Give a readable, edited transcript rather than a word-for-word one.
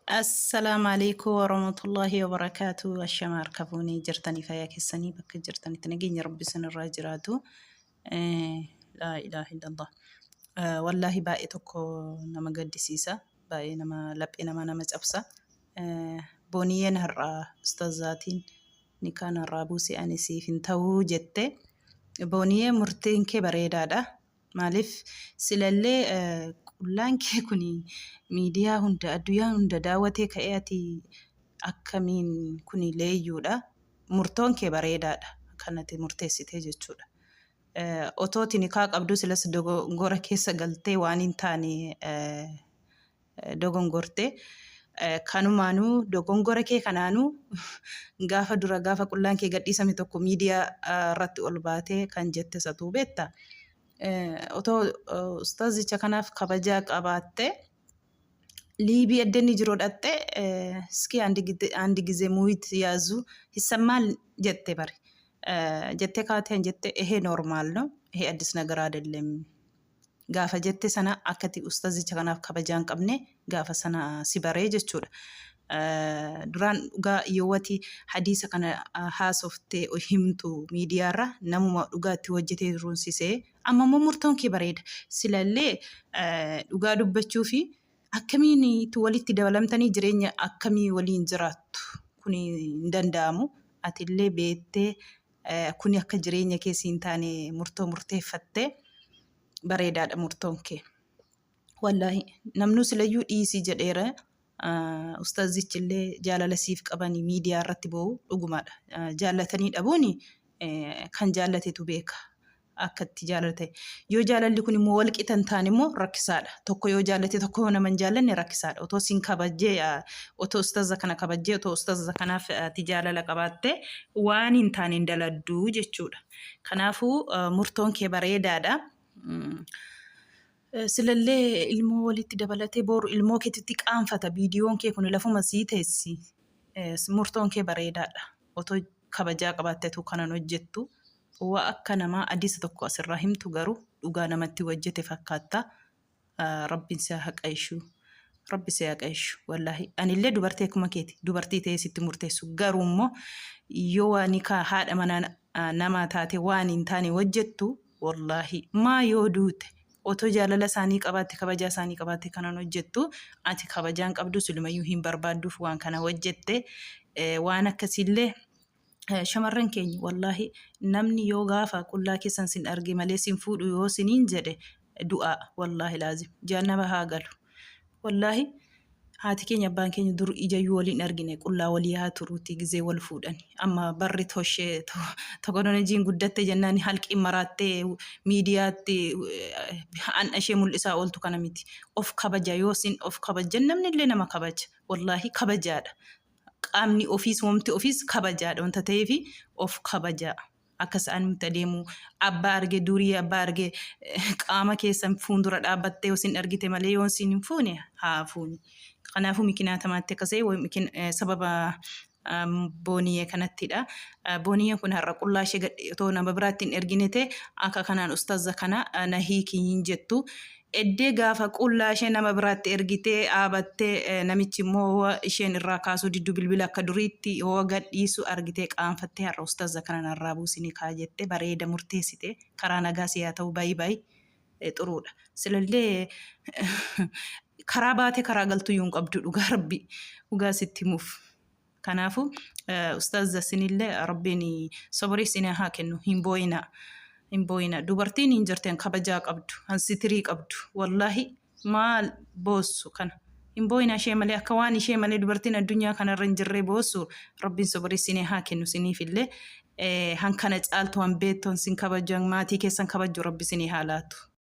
السلام عليكم ورحمة الله وبركاته. الشمار كفوني جرتني فيا كسني بك جرتني تنجيني ربي سن الراجراتو. لا إله إلا الله. والله باقي تكو نما قد سيسا باقي نما لب نما نما جبسا. بونية نهر استاذاتين نكان الرابوسي أنسي فين جتة بونية مرتين كبريدة ده مالف سلالة كلان كوني ميديا هند أدويا هند دعوتي كأياتي أكمين كوني ليجودا مرتون كبريدة ده كانت مرتسي تيجتشودا أوتوتي نكاك أبدو سلس دوغو غورا كيسا غلطي وانين تاني دوغون غورتي kanumaanuu dogongora kee kanaanuu gaafa dura gaafa qullaan kee gadhiisame tokko miidiyaa irratti ol baatee kan jette satuu beekta. Otoo ustaazicha kanaaf kabajaa qabaatte liibii eddenni jiroo dhatte iski andi gize muuyit yaazu hissammaal jette bari. Jette kaateen jette ehee normaal no ehee addis nagaraa adelleem. Gaafa jette sana akkati ustaazicha kanaaf kabajaan qabne gaafa sana si baree jechuudha. Duraan dhugaa yoowwati hadiisa kana haasoftee himtu miidiyaarra namuma dhugaatti hojjetee ruunsisee amma immoo murtoon kee bareeda. Silallee dhugaa dubbachuu fi akkamiin walitti dabalamtanii jireenya akkamii waliin jiraattu kun hin danda'amu. Atillee beettee kun akka jireenya keessi hin taane murteeffattee bareedaadha murtoon kee. Wallahi namnu silayyuu dhiisii jedheera. Ustaazichillee jaalala siif qabanii miidiyaa irratti ba'u dhugumaadha. Jaalatanii dhabuuni kan jaalatetu beeka akkatti jaalate. Yoo jaalalli kun immoo wal qixan taane immoo rakkisaadha. Tokko yoo jaalate tokko yoo nama hin jaallanne rakkisaadha. Otoo sin kabajjee otoo ustaaza kana kabajjee otoo ustaaza kanaaf ati jaalala qabaatte waan hin taane hin daladduu jechuudha. Kanaafuu murtoon kee bareedaadha. Silallee ilmoo walitti dabalatee boru ilmoo keetitti qaanfata viidiyoon kee kun lafuma sii teessi. Murtoon kee bareedaadha. Otoo kabajaa qabaattetu kanan hojjettu waa akka namaa addisa tokko asirraa himtu garuu dhugaa namatti hojjete fakkaata. Rabbiin si haqaishu. Rabbi si haqaishu. Wallahi anillee dubartii akkuma keeti. Dubartii ta'ee sitti murteessu garuu immoo yoo waan haadha manaa namaa taate waan hin taane hojjettu wallahi maa yoo duute otoo jaalala isaanii qabaatte kabajaa isaanii qabaatte kanan hojjettu ati kabajaan qabdu sulumayyuu hin barbaadduuf waan kana hojjette waan akkasillee shamarran keenya wallahi namni yoo gaafa qullaa keessan sin arge malee sin fuudhu yoo siniin jedhe du'a wallahi laazim jannaba haa galu. Wallahi haati keenya abbaan keenya dur ijayyuu waliin argine qullaa walii haa turuuti gizee wal fuudhani. Amma barri toshee tokonojiin guddatte jennaan halqii maraattee miidiyaatti an ishee mul'isaa ooltu kana miti. Of kabaja yoo sin of kabajan namni illee nama kabaja. Wallahi kabajaadha. Qaamni ofiis wamti ofiis kabajaadha wanta ta'eefi of kabajaa. Akkas nuti adeemu abbaa arge durii abbaa arge qaama keessan fuuldura dhaabbattee yoo sin argite malee yoo sin hin fuune haa fuuni. Kanaafuu mikinaatamatti akkasii sababa booniyee kanattidha. Booniyeen kun har'a qullaa ishee otoo nama biraatti hin ergine ta'e akka kanaan ustaaza kana na hiikii hin jettu. Eddee gaafa qullaa ishee nama biraatti ergitee dhaabattee namichi immoo isheen irraa kaasuu diddu bilbila akka duriitti yoo gadhiisu argitee qaanfattee har'a ustaaza kana narraa buusinii kaa jettee bareeda murteessite karaa nagaa siyaa ta'u baay'ee xuruudha. Silallee karaa baatee karaa galtuu yuun qabdu dhugaa rabbi dhugaa sitti muuf. Kanaafuu ustaaza sinillee rabbiin sobrii sinii haa kennu hin boo'ina. Hin boo'ina dubartiin hin jirteen kabajaa qabdu hansitirii qabdu wallahi maal boossu kana hin boo'ina ishee malee akka waan ishee malee dubartiin addunyaa kanarra hin jirree boossu rabbiin sobrii sinii haa kennu siniifillee hankana caaltu han beettoon sin kabajan maatii keessan kabajju rabbi sinii haa laatu.